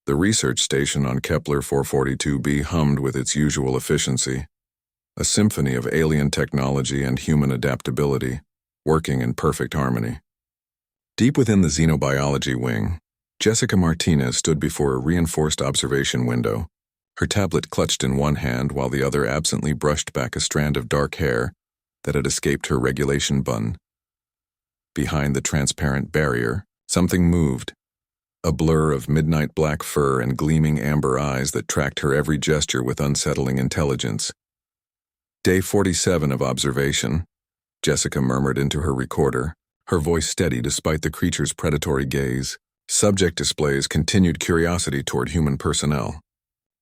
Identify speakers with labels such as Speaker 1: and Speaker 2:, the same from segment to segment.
Speaker 1: The research station on Kepler 442b hummed with its usual efficiency, a symphony of alien technology and human adaptability, working in perfect harmony. Deep within the xenobiology wing, Jessica Martinez stood before a reinforced observation window, her tablet clutched in one hand while the other absently brushed back a strand of dark hair that had escaped her regulation bun. Behind the transparent barrier, something moved, a blur of midnight black fur and gleaming amber eyes that tracked her every gesture with unsettling intelligence. Day 47 of observation, Jessica murmured into her recorder, her voice steady despite the creature's predatory gaze. Subject displays continued curiosity toward human personnel.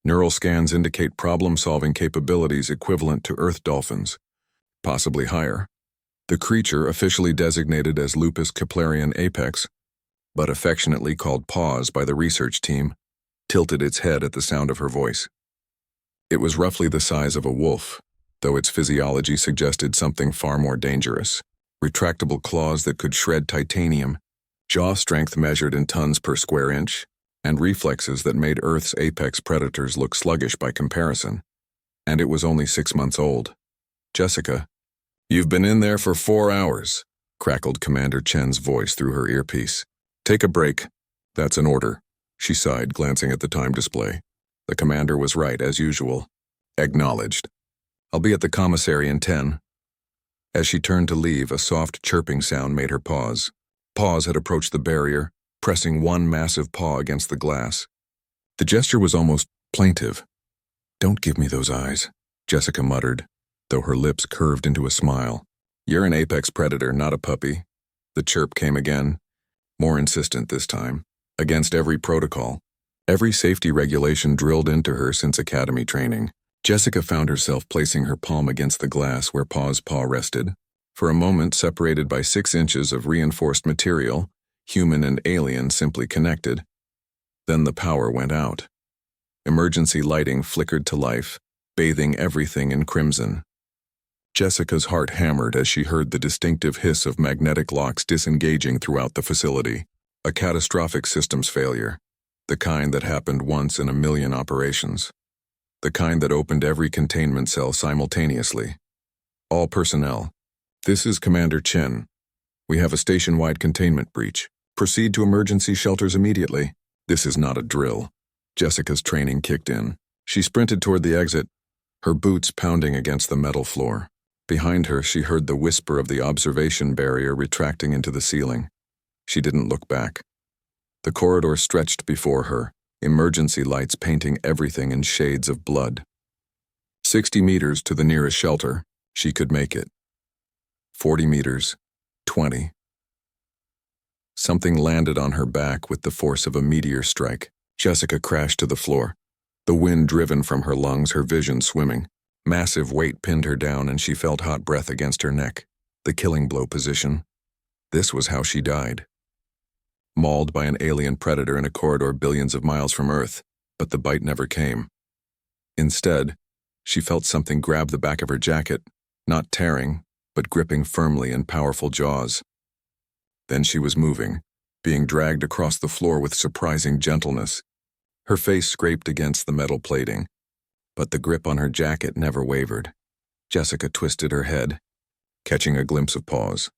Speaker 1: Neural scans indicate problem-solving capabilities equivalent to Earth dolphins, possibly higher. The creature, officially designated as Lupus Keplerian apex, but affectionately called Paws by the research team, tilted its head at the sound of her voice. It was roughly the size of a wolf, though its physiology suggested something far more dangerous. Retractable claws that could shred titanium, jaw strength measured in tons per square inch, and reflexes that made Earth's apex predators look sluggish by comparison. And it was only 6 months old. Jessica, "You've been in there for 4 hours, crackled Commander Chen's voice through her earpiece. "Take a break. That's an order," she sighed, glancing at the time display. The commander was right, as usual. Acknowledged. "I'll be at the commissary in 10. As she turned to leave, a soft chirping sound made her pause. Paws had approached the barrier, pressing one massive paw against the glass. The gesture was almost plaintive. "Don't give me those eyes," Jessica muttered, though her lips curved into a smile. "You're an apex predator, not a puppy." The chirp came again, more insistent this time, against every protocol, every safety regulation drilled into her since academy training. Jessica found herself placing her palm against the glass where Paw's paw rested. For a moment, separated by 6 inches of reinforced material, human and alien simply connected. Then the power went out. Emergency lighting flickered to life, bathing everything in crimson. Jessica's heart hammered as she heard the distinctive hiss of magnetic locks disengaging throughout the facility. A catastrophic systems failure, the kind that happened once in a million operations. The kind that opened every containment cell simultaneously. All personnel. "This is Commander Chen. We have a station-wide containment breach. Proceed to emergency shelters immediately." This is not a drill. Jessica's training kicked in. She sprinted toward the exit, her boots pounding against the metal floor. Behind her, she heard the whisper of the observation barrier retracting into the ceiling. She didn't look back. The corridor stretched before her, emergency lights painting everything in shades of blood. 60 meters to the nearest shelter. She could make it. 40 meters. 20. Something landed on her back with the force of a meteor strike. Jessica crashed to the floor, the wind driven from her lungs, her vision swimming. Massive weight pinned her down and she felt hot breath against her neck. The killing blow position. This was how she died. Mauled by an alien predator in a corridor billions of miles from Earth, but the bite never came. Instead, she felt something grab the back of her jacket, not tearing, but gripping firmly in powerful jaws. Then she was moving, being dragged across the floor with surprising gentleness. Her face scraped against the metal plating, but the grip on her jacket never wavered. Jessica twisted her head, catching a glimpse of Paws.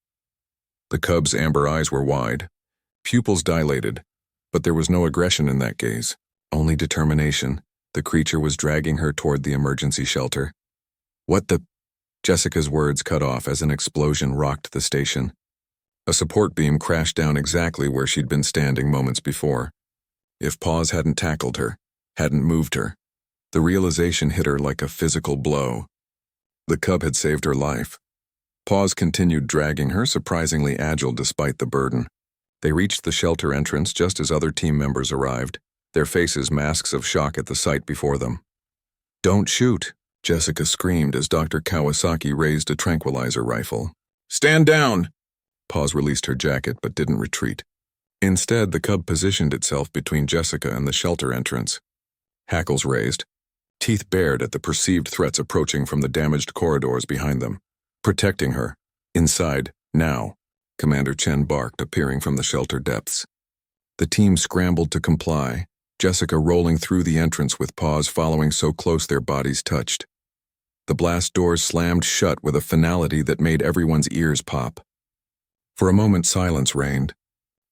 Speaker 1: The cub's amber eyes were wide, pupils dilated, but there was no aggression in that gaze, only determination. The creature was dragging her toward the emergency shelter. "What the—" Jessica's words cut off as an explosion rocked the station. A support beam crashed down exactly where she'd been standing moments before. If Paws hadn't tackled her, hadn't moved her, the realization hit her like a physical blow. The cub had saved her life. Paws continued dragging her, surprisingly agile despite the burden. They reached the shelter entrance just as other team members arrived, their faces masks of shock at the sight before them. "Don't shoot," Jessica screamed as Dr. Kawasaki raised a tranquilizer rifle. "Stand down!" Paws released her jacket but didn't retreat. Instead, the cub positioned itself between Jessica and the shelter entrance. Hackles raised, teeth bared at the perceived threats approaching from the damaged corridors behind them. "Protecting her. Inside, now," Commander Chen barked, appearing from the shelter depths. The team scrambled to comply, Jessica rolling through the entrance with Paws following so close their bodies touched. The blast doors slammed shut with a finality that made everyone's ears pop. For a moment silence reigned.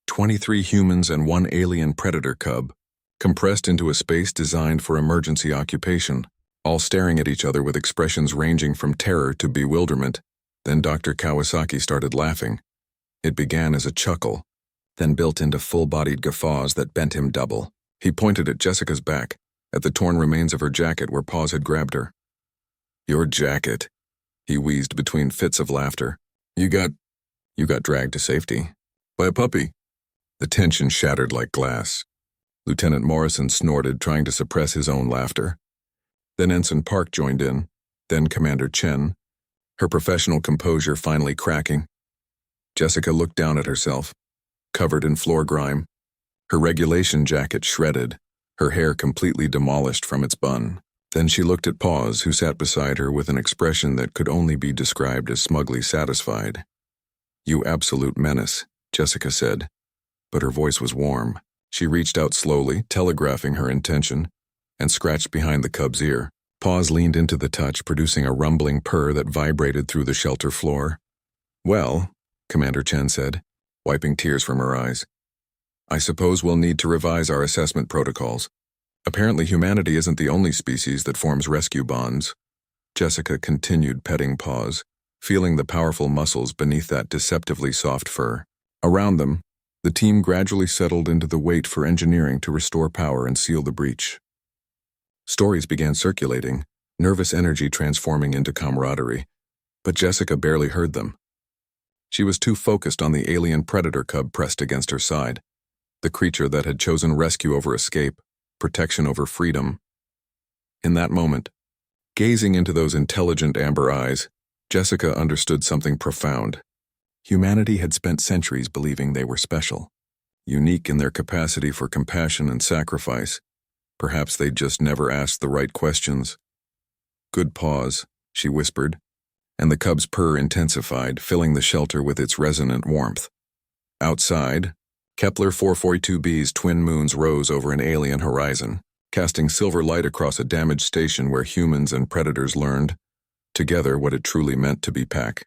Speaker 1: 23 humans and 1 alien predator cub, compressed into a space designed for emergency occupation, all staring at each other with expressions ranging from terror to bewilderment. Then Dr. Kawasaki started laughing. It began as a chuckle, then built into full-bodied guffaws that bent him double. He pointed at Jessica's back, at the torn remains of her jacket where Paws had grabbed her. "Your jacket," he wheezed between fits of laughter. You got dragged to safety. By a puppy." The tension shattered like glass. Lieutenant Morrison snorted, trying to suppress his own laughter. Then Ensign Park joined in, then Commander Chen, her professional composure finally cracking. Jessica looked down at herself, covered in floor grime, her regulation jacket shredded, her hair completely demolished from its bun. Then she looked at Paws, who sat beside her with an expression that could only be described as smugly satisfied. "You absolute menace," Jessica said, but her voice was warm. She reached out slowly, telegraphing her intention, and scratched behind the cub's ear. Paws leaned into the touch, producing a rumbling purr that vibrated through the shelter floor. "Well," Commander Chen said, wiping tears from her eyes, "I suppose we'll need to revise our assessment protocols. Apparently humanity isn't the only species that forms rescue bonds." Jessica continued petting Paws, feeling the powerful muscles beneath that deceptively soft fur. Around them, the team gradually settled into the wait for engineering to restore power and seal the breach. Stories began circulating, nervous energy transforming into camaraderie, but Jessica barely heard them. She was too focused on the alien predator cub pressed against her side, the creature that had chosen rescue over escape, protection over freedom. In that moment, gazing into those intelligent amber eyes, Jessica understood something profound. Humanity had spent centuries believing they were special, unique in their capacity for compassion and sacrifice. Perhaps they'd just never asked the right questions. "Good Paws," she whispered, and the cub's purr intensified, filling the shelter with its resonant warmth. Outside, Kepler 442b's twin moons rose over an alien horizon, casting silver light across a damaged station where humans and predators learned, together, what it truly meant to be pack.